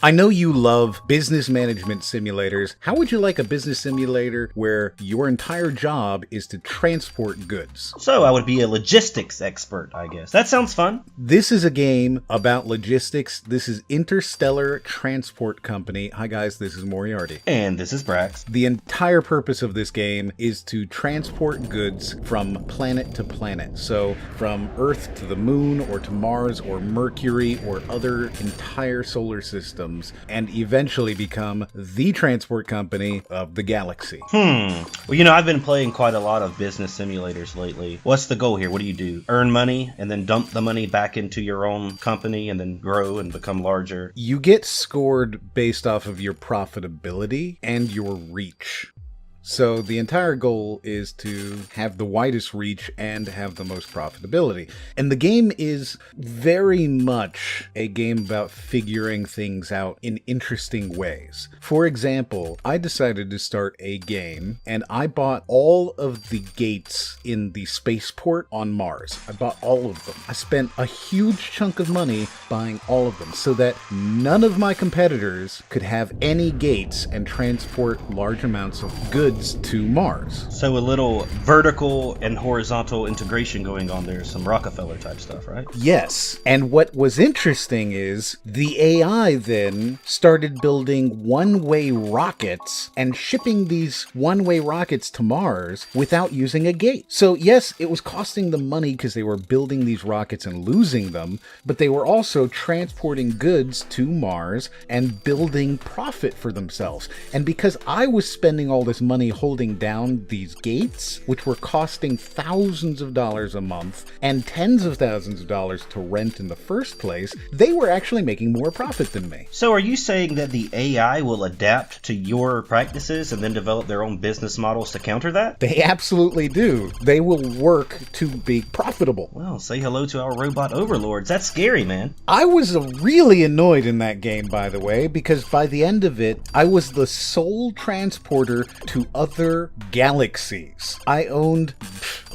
I know you love business management simulators. How would you like a business simulator where your entire job is to transport goods? So I would be a logistics expert, I guess. That sounds fun. This is a game about logistics. This is Interstellar Transport Company. Hi guys, this is Moriarty. And this is Brax. The entire purpose of this game is to transport goods from planet to planet. So from Earth to the Moon or to Mars or Mercury or other entire solar systems, and eventually become the transport company of the galaxy. Well, I've been playing quite a lot of business simulators lately. What's the goal here? What do? Earn money and then dump the money back into your own company and then grow and become larger? You get scored based off of your profitability and your reach. So the entire goal is to have the widest reach and have the most profitability. And the game is very much a game about figuring things out in interesting ways. For example, I decided to start a game and I bought all of the gates in the spaceport on Mars. I bought all of them. I spent a huge chunk of money buying all of them so that none of my competitors could have any gates and transport large amounts of goods to Mars. So a little vertical and horizontal integration going on there, some Rockefeller type stuff, right? Yes. And what was interesting is the AI then started building one-way rockets and shipping these one-way rockets to Mars without using a gate. So yes, it was costing them money because they were building these rockets and losing them, but they were also transporting goods to Mars and building profit for themselves. And because I was spending all this money holding down these gates, which were costing thousands of dollars a month and tens of thousands of dollars to rent in the first place, they were actually making more profit than me. So are you saying that the AI will adapt to your practices and then develop their own business models to counter that? They absolutely do. They will work to be profitable. Well, say hello to our robot overlords. That's scary, man. I was really annoyed in that game, by the way, because by the end of it, I was the sole transporter to other galaxies. I owned,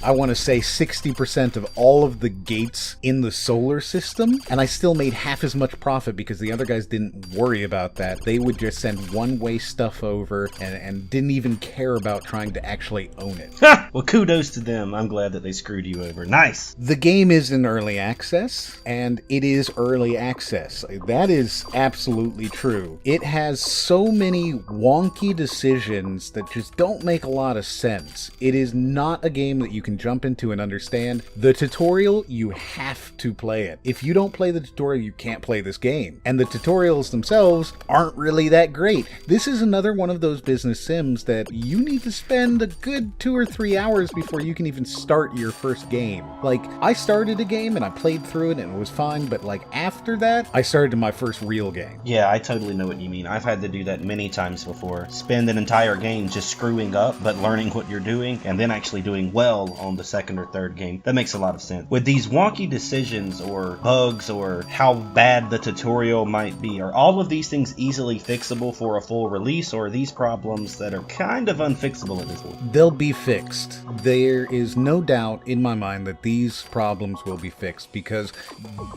I want to say 60% of all of the gates in the solar system, and I still made half as much profit because the other guys didn't worry about that. They would just send one-way stuff over and didn't even care about trying to actually own it. Well, kudos to them. I'm glad that they screwed you over. Nice. The game is in early access, and it is early access. That is absolutely true. It has so many wonky decisions that just don't make a lot of sense. It is not a game that you can jump into and understand. The tutorial, you have to play it. If you don't play the tutorial, you can't play this game. And the tutorials themselves aren't really that great. This is another one of those business sims that you need to spend a good 2 or 3 hours before you can even start your first game. Like, I started a game and I played through it and it was fine, but like after that, I started my first real game. Yeah, I totally know what you mean. I've had to do that many times before. Spend an entire game just screwing up, but learning what you're doing and then actually doing well on the second or third game. That makes a lot of sense. With these wonky decisions or bugs or how bad the tutorial might be, are all of these things easily fixable for a full release, or are these problems that are kind of unfixable at this point? They'll be fixed. There is no doubt in my mind that these problems will be fixed because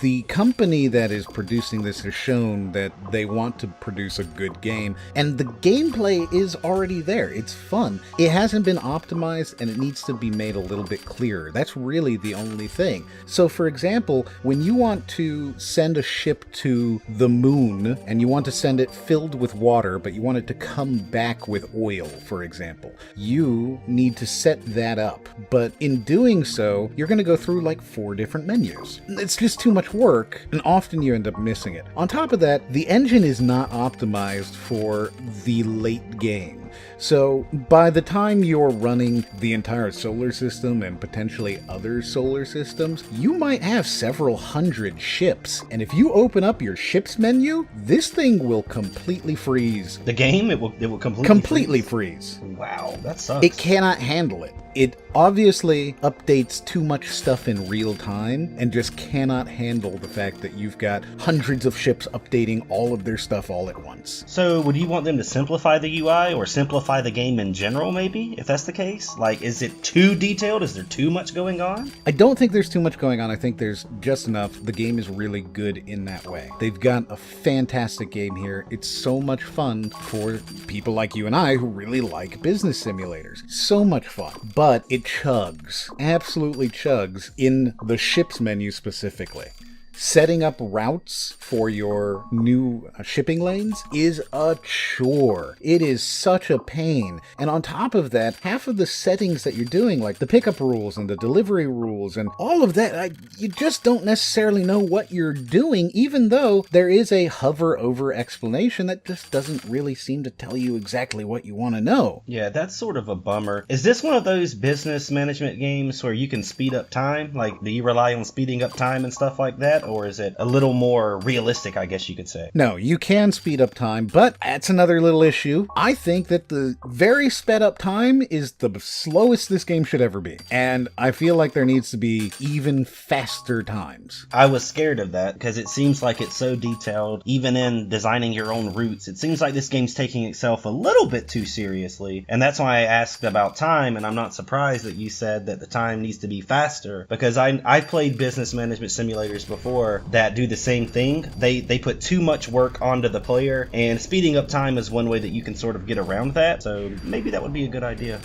the company that is producing this has shown that they want to produce a good game, and the gameplay is already there. It's fun. It hasn't been optimized and it needs to be made a little bit clearer. That's really the only thing. So for example, when you want to send a ship to the moon and you want to send it filled with water, but you want it to come back with oil, for example, you need to set that up. But in doing so, you're going to go through like 4 different menus. It's just too much work, and often you end up missing it. On top of that, the engine is not optimized for the late game. So by the time you're running the entire solar system and potentially other solar systems, you might have several hundred ships. And if you open up your ships menu, this thing will completely freeze. The game? It will completely Completely freeze. Wow, that sucks. It cannot handle it. It obviously updates too much stuff in real time and just cannot handle the fact that you've got hundreds of ships updating all of their stuff all at once. So would you want them to simplify the UI or simplify the game in general, maybe, if that's the case? Like, is it too detailed? Is there too much going on? I don't think there's too much going on. I think there's just enough. The game is really good in that way. They've got a fantastic game here. It's so much fun for people like you and I who really like business simulators. So much fun. But it chugs. Absolutely chugs in the ships menu specifically. Setting up routes for your new shipping lanes is a chore. It is such a pain. And on top of that, half of the settings that you're doing, like the pickup rules and the delivery rules and all of that, you just don't necessarily know what you're doing, even though there is a hover over explanation that just doesn't really seem to tell you exactly what you want to know. Yeah, that's sort of a bummer. Is this one of those business management games where you can speed up time? Like, do you rely on speeding up time and stuff like that? Or is it a little more realistic, I guess you could say? No, you can speed up time, but that's another little issue. I think that the very sped up time is the slowest this game should ever be. And I feel like there needs to be even faster times. I was scared of that because it seems like it's so detailed. Even in designing your own routes, it seems like this game's taking itself a little bit too seriously. And that's why I asked about time, and I'm not surprised that you said that the time needs to be faster, because I played business management simulators before that do the same thing. They put too much work onto the player, and speeding up time is one way that you can sort of get around that. So maybe that would be a good idea.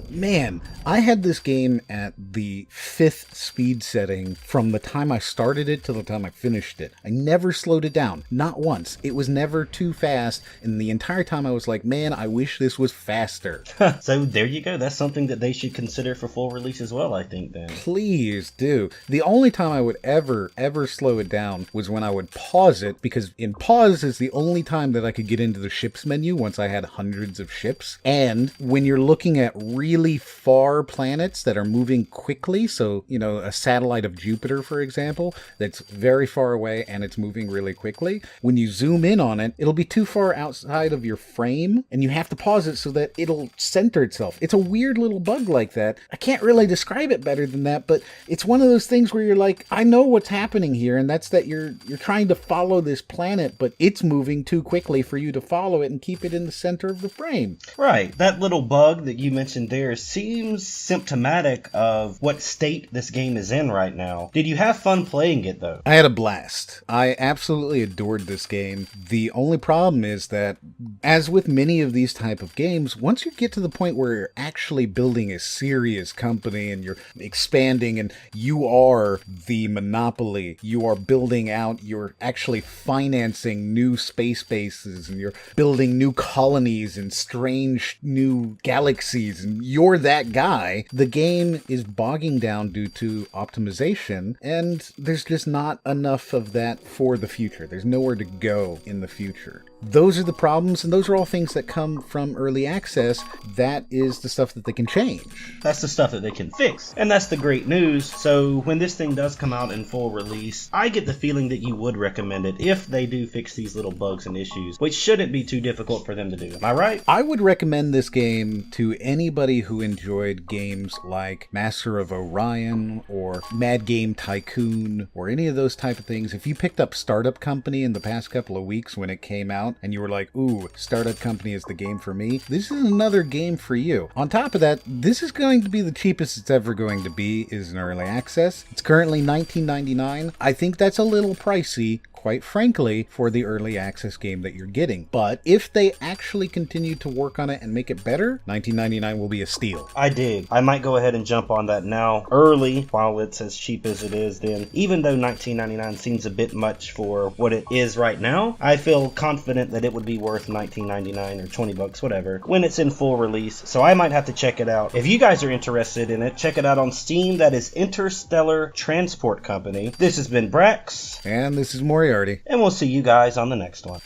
Man, I had this game at the 5th speed setting from the time I started it till the time I finished it. I never slowed it down. Not once. It was never too fast, and the entire time I was like, man, I wish this was faster. So there you go. That's something that they should consider for full release as well, I think, then. Please do. The only time I would ever slow it down was when I would pause it, because in pause is the only time that I could get into the ships menu once I had hundreds of ships. And when you're looking at really far planets that are moving quickly, so, you know, a satellite of Jupiter, for example, that's very far away and it's moving really quickly, when you zoom in on it, it'll be too far outside of your frame and you have to pause it so that it'll center itself. It's a weird little bug like that. I can't really describe it better than that, but it's one of those things where you're like, I know what's happening here, and that's that you're trying to follow this planet, but it's moving too quickly for you to follow it and keep it in the center of the frame. Right. That little bug that you mentioned there seems symptomatic of what state this game is in right now. Did you have fun playing it, though? I had a blast. I absolutely adored this game. The only problem is that, as with many of these type of games, once you get to the point where you're actually building a serious company and you're expanding and you are the monopoly, you are building out, you're actually financing new space bases, and you're building new colonies and strange new galaxies, and you're that guy, the game is bogging down due to optimization, and there's just not enough of that for the future. There's nowhere to go in the future. Those are the problems, and those are all things that come from early access. That is the stuff that they can change. That's the stuff that they can fix. And that's the great news. So when this thing does come out in full release, I get the feeling that you would recommend it if they do fix these little bugs and issues, which shouldn't be too difficult for them to do. Am I right? I would recommend this game to anybody who enjoyed games like Master of Orion or Mad Game Tycoon or any of those type of things. If you picked up Startup Company in the past couple of weeks when it came out, and you were like, ooh, Startup Company is the game for me, this is another game for you. On top of that, this is going to be the cheapest it's ever going to be, is in early access. It's currently $19.99. I think that's a little pricey, quite frankly, for the early access game that you're getting. But if they actually continue to work on it and make it better, $19.99 will be a steal. I dig. I might go ahead and jump on that now early while it's as cheap as it is then. Even though $19.99 seems a bit much for what it is right now, I feel confident that it would be worth $19.99 or $20, whatever, when it's in full release. So I might have to check it out. If you guys are interested in it, check it out on Steam. That is Interstellar Transport Company. This has been Brax. And this is Moriarty. And we'll see you guys on the next one.